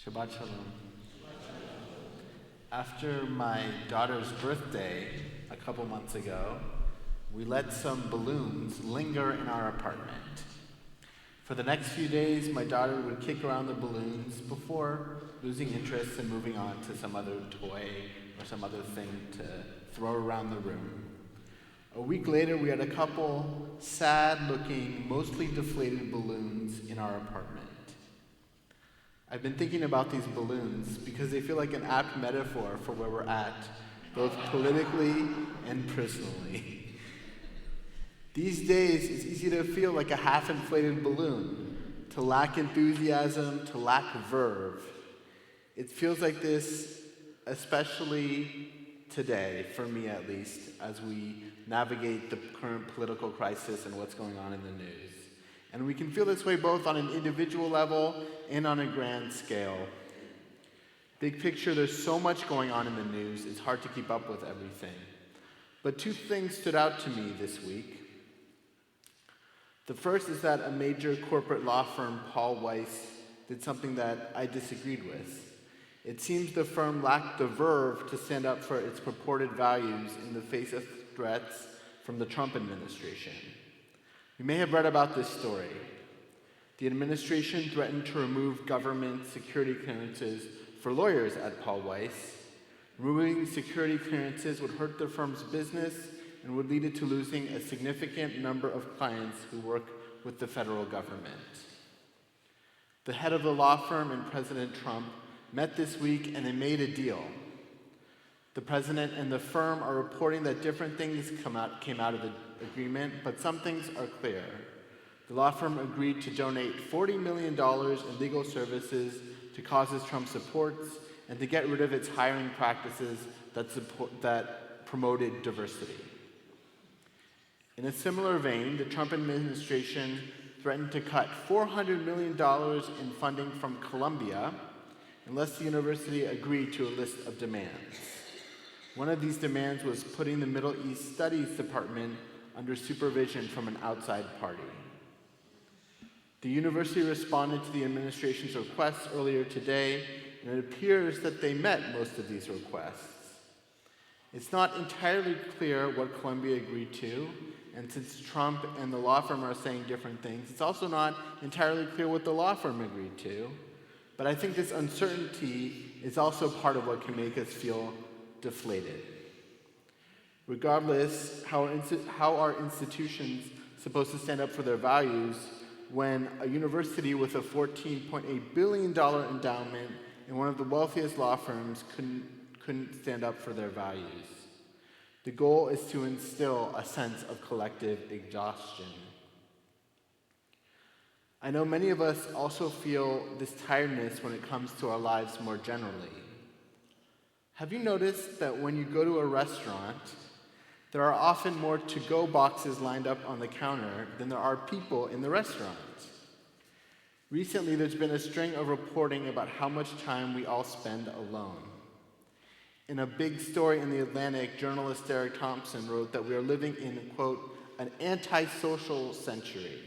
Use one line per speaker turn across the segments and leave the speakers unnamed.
Shabbat Shalom. After my daughter's birthday a couple months ago, we let some balloons linger in our apartment. For the next few days, my daughter would kick around the balloons before losing interest and moving on to some other toy or some other thing to throw around the room. A week later, we had a couple sad-looking, mostly deflated balloons in our apartment. I've been thinking about these balloons because they feel like an apt metaphor for where we're at, both politically and personally. These days, it's easy to feel like a half-inflated balloon, to lack enthusiasm, to lack verve. It feels like this, especially today, for me at least, as we navigate the current political crisis and what's going on in the news. And we can feel this way both on an individual level and on a grand scale. Big picture, there's so much going on in the news, it's hard to keep up with everything. But two things stood out to me this week. The first is that a major corporate law firm, Paul Weiss, did something that I disagreed with. It seems the firm lacked the verve to stand up for its purported values in the face of threats from the Trump administration. You may have read about this story. The administration threatened to remove government security clearances for lawyers at Paul Weiss. Removing security clearances would hurt the firm's business and would lead it to losing a significant number of clients who work with the federal government. The head of the law firm and President Trump met this week and they made a deal. The president and the firm are reporting that different things came out of the agreement, but some things are clear. The law firm agreed to donate $40 million in legal services to causes Trump supports and to get rid of its hiring practices that promoted diversity. In a similar vein, the Trump administration threatened to cut $400 million in funding from Columbia unless the university agreed to a list of demands. One of these demands was putting the Middle East Studies Department under supervision from an outside party. The university responded to the administration's requests earlier today, and it appears that they met most of these requests. It's not entirely clear what Columbia agreed to, and since Trump and the law firm are saying different things, it's also not entirely clear what the law firm agreed to. But I think this uncertainty is also part of what can make us feel deflated. Regardless, how are institutions supposed to stand up for their values when a university with a $14.8 billion endowment and one of the wealthiest law firms couldn't stand up for their values? The goal is to instill a sense of collective exhaustion. I know many of us also feel this tiredness when it comes to our lives more generally. Have you noticed that when you go to a restaurant, there are often more to-go boxes lined up on the counter than there are people in the restaurant? Recently, there's been a string of reporting about how much time we all spend alone. In a big story in The Atlantic, journalist Derek Thompson wrote that we are living in, quote, an antisocial century.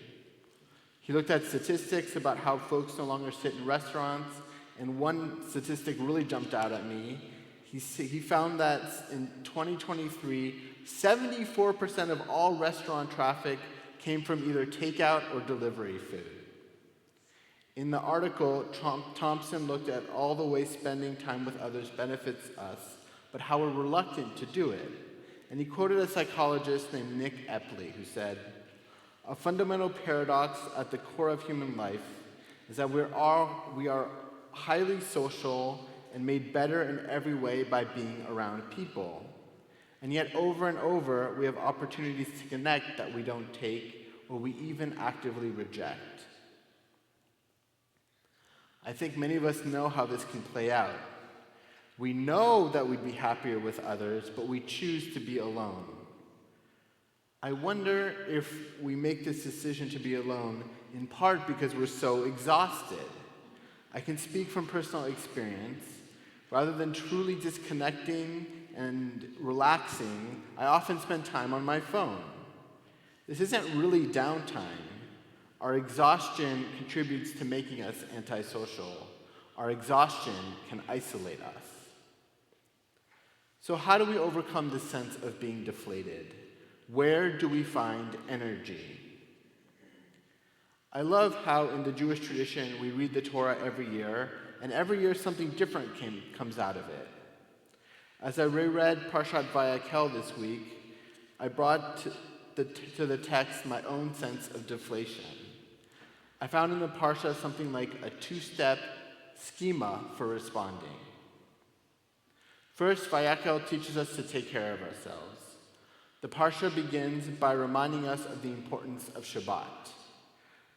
He looked at statistics about how folks no longer sit in restaurants, and one statistic really jumped out at me. He found that in 2023, 74% of all restaurant traffic came from either takeout or delivery food. In the article, Thompson looked at all the ways spending time with others benefits us, but how we're reluctant to do it. And he quoted a psychologist named Nick Epley, who said, "A fundamental paradox at the core of human life is that we are highly social and made better in every way by being around people. And yet over and over, we have opportunities to connect that we don't take or we even actively reject." I think many of us know how this can play out. We know that we'd be happier with others, but we choose to be alone. I wonder if we make this decision to be alone in part because we're so exhausted. I can speak from personal experience. Rather than truly disconnecting and relaxing, I often spend time on my phone. This isn't really downtime. Our exhaustion contributes to making us antisocial. Our exhaustion can isolate us. So how do we overcome this sense of being deflated? Where do we find energy? I love how in the Jewish tradition we read the Torah every year, and every year something different comes out of it. As I reread Parshat Vayakhel this week, I brought to the text my own sense of deflation. I found in the Parsha something like a two-step schema for responding. First, Vayakhel teaches us to take care of ourselves. The Parsha begins by reminding us of the importance of Shabbat.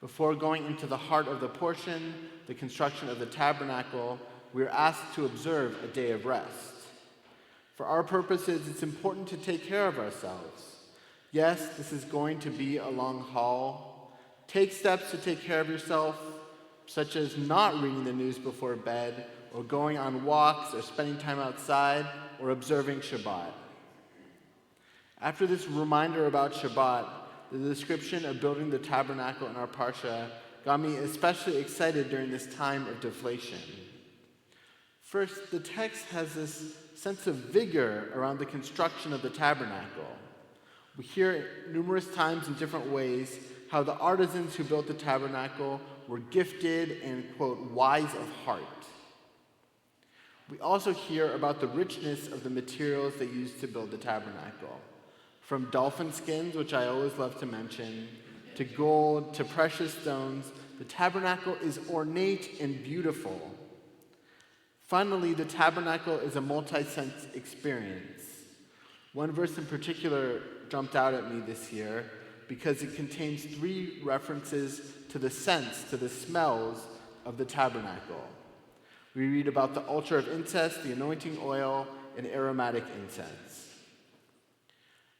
Before going into the heart of the portion, the construction of the tabernacle, we are asked to observe a day of rest. For our purposes, it's important to take care of ourselves. Yes, this is going to be a long haul. Take steps to take care of yourself, such as not reading the news before bed, or going on walks, or spending time outside, or observing Shabbat. After this reminder about Shabbat, the description of building the tabernacle in our Parsha got me especially excited during this time of deflation. First, the text has this sense of vigor around the construction of the tabernacle. We hear numerous times in different ways how the artisans who built the tabernacle were gifted and, quote, wise of heart. We also hear about the richness of the materials they used to build the tabernacle. From dolphin skins, which I always love to mention, to gold, to precious stones, the tabernacle is ornate and beautiful. Finally, the tabernacle is a multi-sense experience. One verse in particular jumped out at me this year because it contains 3 references to the scents, to the smells of the tabernacle. We read about the altar of incense, the anointing oil, and aromatic incense.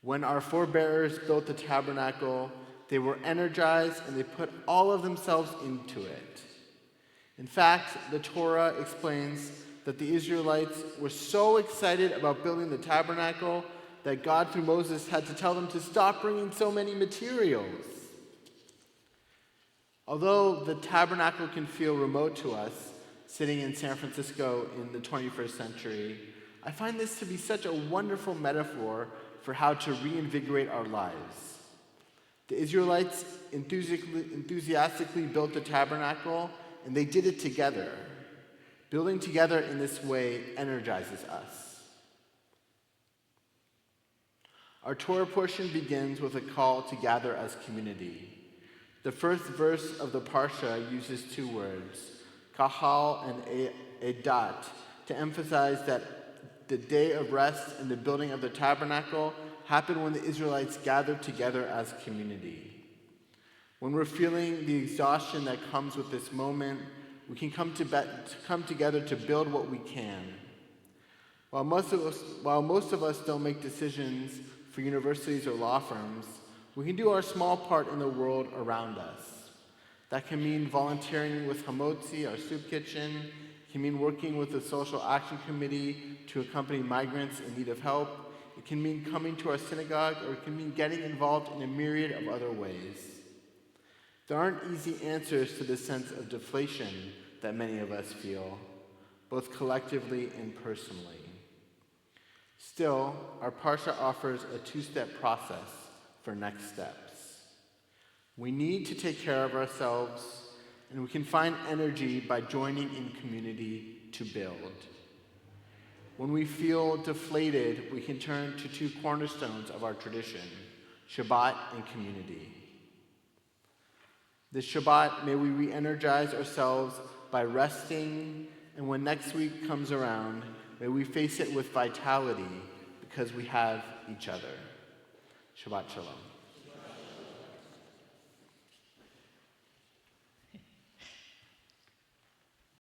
When our forebears built the tabernacle, they were energized and they put all of themselves into it. In fact, the Torah explains that the Israelites were so excited about building the tabernacle that God, through Moses, had to tell them to stop bringing so many materials. Although the tabernacle can feel remote to us, sitting in San Francisco in the 21st century, I find this to be such a wonderful metaphor for how to reinvigorate our lives. The Israelites enthusiastically built the tabernacle, and they did it together. Building together in this way energizes us. Our Torah portion begins with a call to gather as community. The first verse of the Parsha uses 2 words, kahal and edat, to emphasize that the day of rest and the building of the tabernacle happened when the Israelites gathered together as community. When we're feeling the exhaustion that comes with this moment, we can come together to build what we can. While most of us don't make decisions for universities or law firms, we can do our small part in the world around us. That can mean volunteering with Hamotzi, our soup kitchen. It can mean working with the Social Action Committee to accompany migrants in need of help. It can mean coming to our synagogue, or it can mean getting involved in a myriad of other ways. There aren't easy answers to this sense of deflation that many of us feel, both collectively and personally. Still, our Parsha offers a 2-step process for next steps. We need to take care of ourselves, and we can find energy by joining in community to build. When we feel deflated, we can turn to 2 cornerstones of our tradition, Shabbat and community. This Shabbat, may we re-energize ourselves by resting, and when next week comes around, may we face it with vitality because we have each other. Shabbat Shalom.